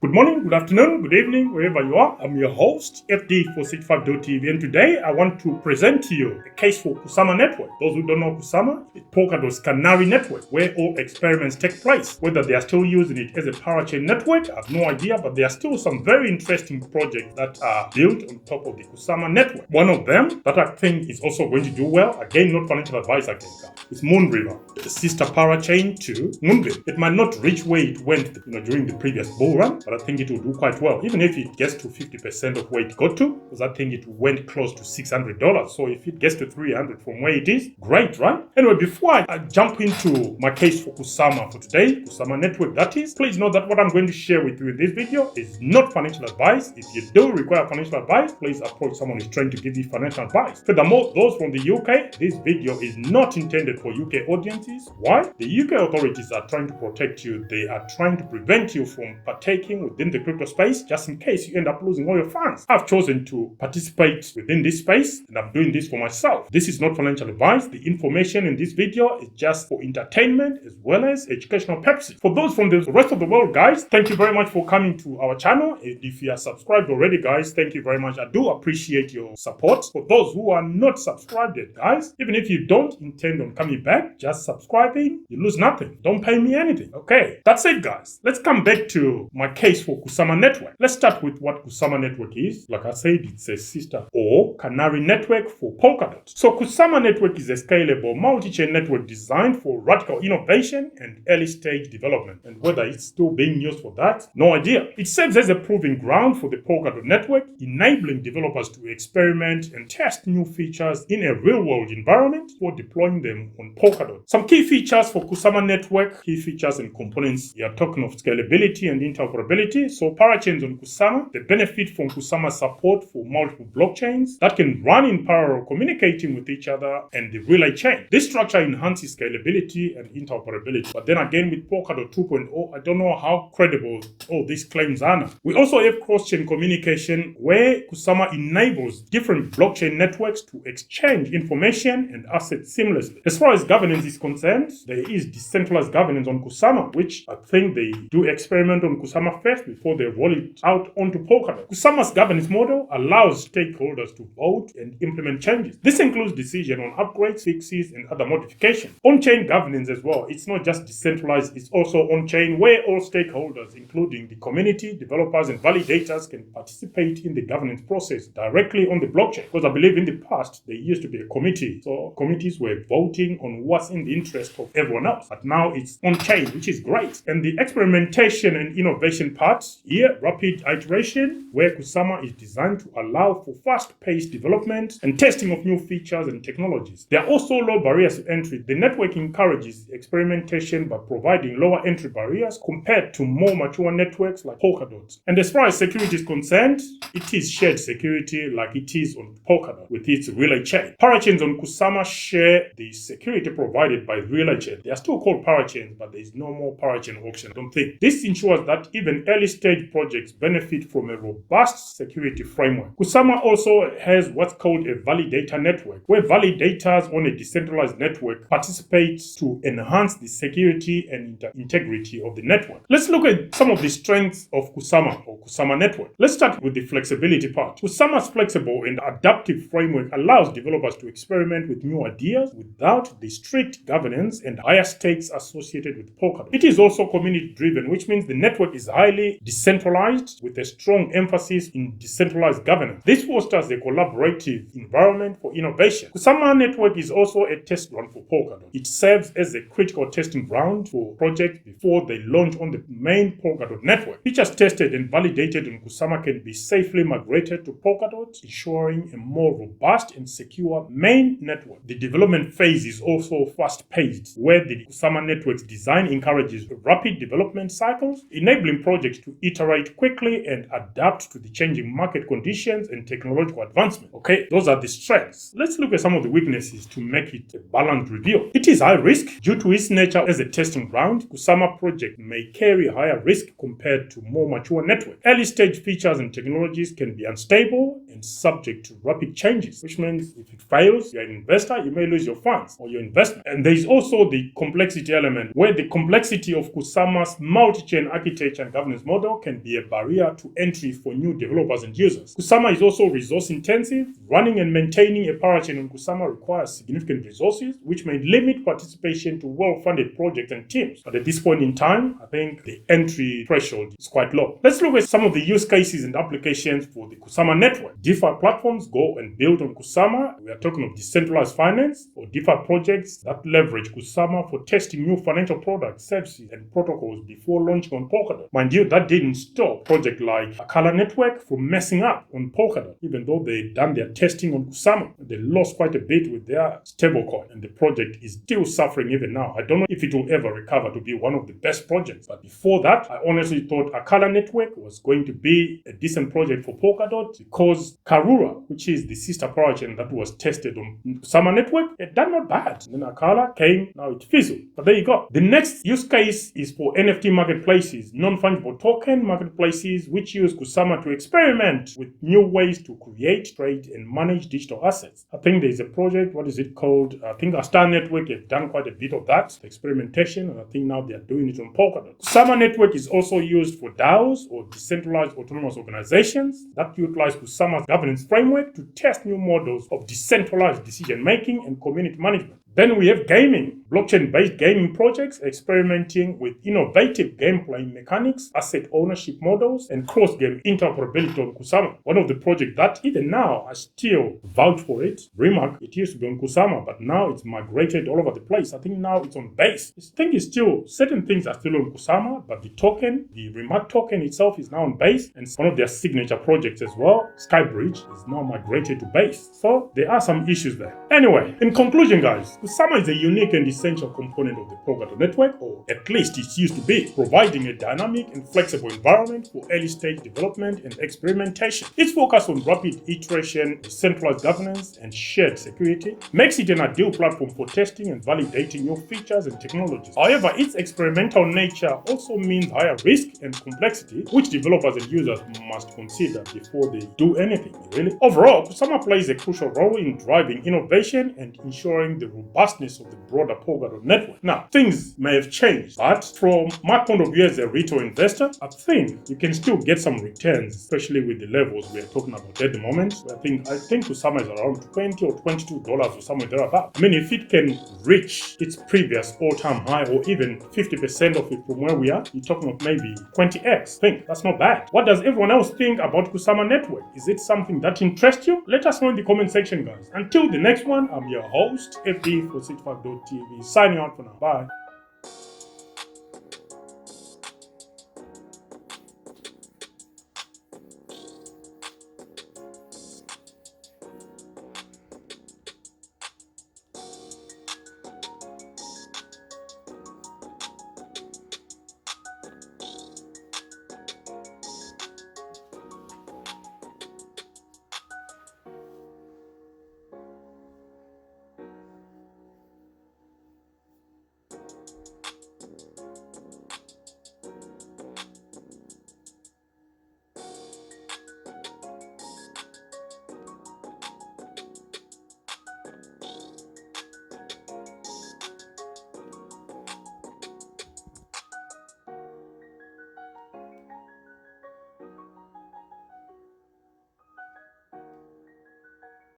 Good morning, good afternoon, good evening, wherever you are. I'm your host, FD465.tv, and today I want to present to you a case for Kusama Network. Those who don't know Kusama, it's Polkadot's Canary network, where all experiments take place. Whether they are still using it as a parachain network, I have no idea, but there are still some very interesting projects that are built on top of the Kusama network. One of them that I think is also going to do well, again, not financial advice again, is Moonriver, the sister parachain to Moonbeam. It might not reach where it went during the previous bull run, but I think it will do quite well, even if it gets to 50% of where it got to, because I think it went close to $600. So if it gets to 300 from where it is, great, right? Anyway, before I jump into my case for Kusama for today, Kusama Network that is, please know that what I'm going to share with you in this video is not financial advice. If you do require financial advice, please approach someone who's trying to give you financial advice. Furthermore, those from the UK, this video is not intended for UK audiences. Why? The UK authorities are trying to protect you. They are trying to prevent you from partaking within the crypto space, just in case you end up losing all your funds. I've chosen to participate within this space, and I'm doing this for myself. This is not financial advice. The information in this video is just for entertainment as well as educational purposes. For those from the rest of the world, guys, thank you very much for coming to our channel. If you are subscribed already, guys, thank you very much. I do appreciate your support. For those who are not subscribed yet, guys, even if you don't intend on coming back, just subscribing, you lose nothing. Don't pay me anything. Okay, that's it, guys. Let's come back to my case for Kusama Network. Let's start with what Kusama Network is. Like I said, it's a sister or canary network for Polkadot. So Kusama Network is a scalable multi-chain network designed for radical innovation and early stage development. And whether it's still being used for that, no idea. It serves as a proving ground for the Polkadot network, enabling developers to experiment and test new features in a real-world environment before deploying them on Polkadot. Some key features for Kusama Network, key features and components. We are talking of scalability and interoperability. So parachains on Kusama, they benefit from Kusama support for multiple blockchains that can run in parallel, communicating with each other and the relay chain. This structure enhances scalability and interoperability. But then again, with Polkadot 2.0, I don't know how credible all these claims are now. We also have cross-chain communication, where Kusama enables different blockchain networks to exchange information and assets seamlessly. As far as governance is concerned, there is decentralized governance on Kusama, which I think they do experiment on Kusama first before they roll it out onto Polkadot. Kusama's governance model allows stakeholders to vote and implement changes. This includes decision on upgrades, fixes, and other modifications. On-chain governance as well. It's not just decentralized, it's also on-chain, where all stakeholders, including the community, developers, and validators, can participate in the governance process directly on the blockchain. Because I believe in the past, there used to be a committee. So committees were voting on what's in the interest of everyone else. But now it's on-chain, which is great. And the experimentation and innovation part here, rapid iteration, where Kusama is designed to allow for fast-paced development and testing of new features and technologies. There are also low barriers to entry. The network encourages experimentation by providing lower entry barriers compared to more mature networks like Polkadot. And as far as security is concerned, it is shared security like it is on Polkadot with its relay chain. Parachains on Kusama share the security provided by relay chain. They are still called parachains, but there is no more parachain auction, I don't think. This ensures that even early stage projects benefit from a robust security framework. Kusama also has what's called a validator network, where validators on a decentralized network participate to enhance the security and integrity of the network. Let's look at some of the strengths of Kusama or Kusama Network. Let's start with the flexibility part. Kusama's flexible and adaptive framework allows developers to experiment with new ideas without the strict governance and higher stakes associated with Polkadot. It is also community driven, which means the network is highly decentralized with a strong emphasis in decentralized governance. This fosters a collaborative environment for innovation. Kusama Network is also a test ground for Polkadot. It serves as a critical testing ground for projects before they launch on the main Polkadot network. Features tested and validated in Kusama can be safely migrated to Polkadot, ensuring a more robust and secure main network. The development phase is also fast-paced, where the Kusama network's design encourages rapid development cycles, enabling projects to iterate quickly and adapt to the changing market conditions and technological advancement. Okay, those are the strengths. Let's look at some of the weaknesses to make it a balanced review. It is high risk. Due to its nature as a testing ground, Kusama project may carry higher risk compared to more mature networks. Early stage features and technologies can be unstable and subject to rapid changes, which means if it fails, you're an investor, you may lose your funds or your investment. And there is also the complexity element, where the complexity of Kusama's multi-chain architecture and governance governance model can be a barrier to entry for new developers and users. Kusama is also resource intensive. Running and maintaining a parachain on Kusama requires significant resources, which may limit participation to well-funded projects and teams. But at this point in time, I think the entry threshold is quite low. Let's look at some of the use cases and applications for the Kusama network. DeFi platforms go and build on Kusama. We are talking of decentralized finance or DeFi projects that leverage Kusama for testing new financial products, services, and protocols before launching on Polkadot. Mind you, that didn't stop projects like PolkadotNetwork from messing up on Polkadot. Even though they'd done their testing on Kusama, they lost quite a bit with their stablecoin, and the project is still suffering even now. I don't know if it will ever recover to be one of the best projects, but before that, I honestly thought PolkadotNetwork was going to be a decent project for Polkadot because Karura, which is the sister parachain that was tested on Kusama network, it done not bad. And then Akala came, now it fizzled. But there you go. The next use case is for NFT marketplaces, non-fungible token marketplaces, which use Kusama to experiment with new ways to create, trade, and manage digital assets. I think there's a project, what is it called? I think Star Network have done quite a bit of that, experimentation, and I think now they're doing it on Polkadot. Kusama network is also used for DAOs, or decentralized autonomous organizations, that utilize Kusama's governance framework to test new models of decentralized decision-making and community management. Then we have gaming, blockchain-based gaming projects experimenting with innovative gameplay mechanics, asset ownership models, and cross-game interoperability on Kusama. One of the projects that even now I still vouch for it, Remark, it used to be on Kusama, but now it's migrated all over the place. I think now it's on Base. I think it's still, certain things are still on Kusama, but the token, the Remark token itself is now on Base, and one of their signature projects as well, Skybridge, is now migrated to Base. So there are some issues there. Anyway, in conclusion guys, Kusama is a unique and essential component of the Polkadot network, or at least it used to be, providing a dynamic and flexible environment for early-stage development and experimentation. Its focus on rapid iteration, decentralized governance, and shared security makes it an ideal platform for testing and validating new features and technologies. However, its experimental nature also means higher risk and complexity, which developers and users must consider before they do anything, really. Overall, Kusama plays a crucial role in driving innovation and ensuring the robustness of the broader Polkadot network. Now, things may have changed, but from my point of view as a retail investor, I think you can still get some returns, especially with the levels we are talking about at the moment. I think Kusama is around $20 or $22 or somewhere thereabout. I mean, if it can reach its previous all-time high or even 50% of it from where we are, you're talking of maybe 20x. I think that's not bad. What does everyone else think about Kusama network? Is it something that interests you? Let us know in the comment section, guys. Until the next one, I'm your host, FD for 65.tv, signing out for now. Bye.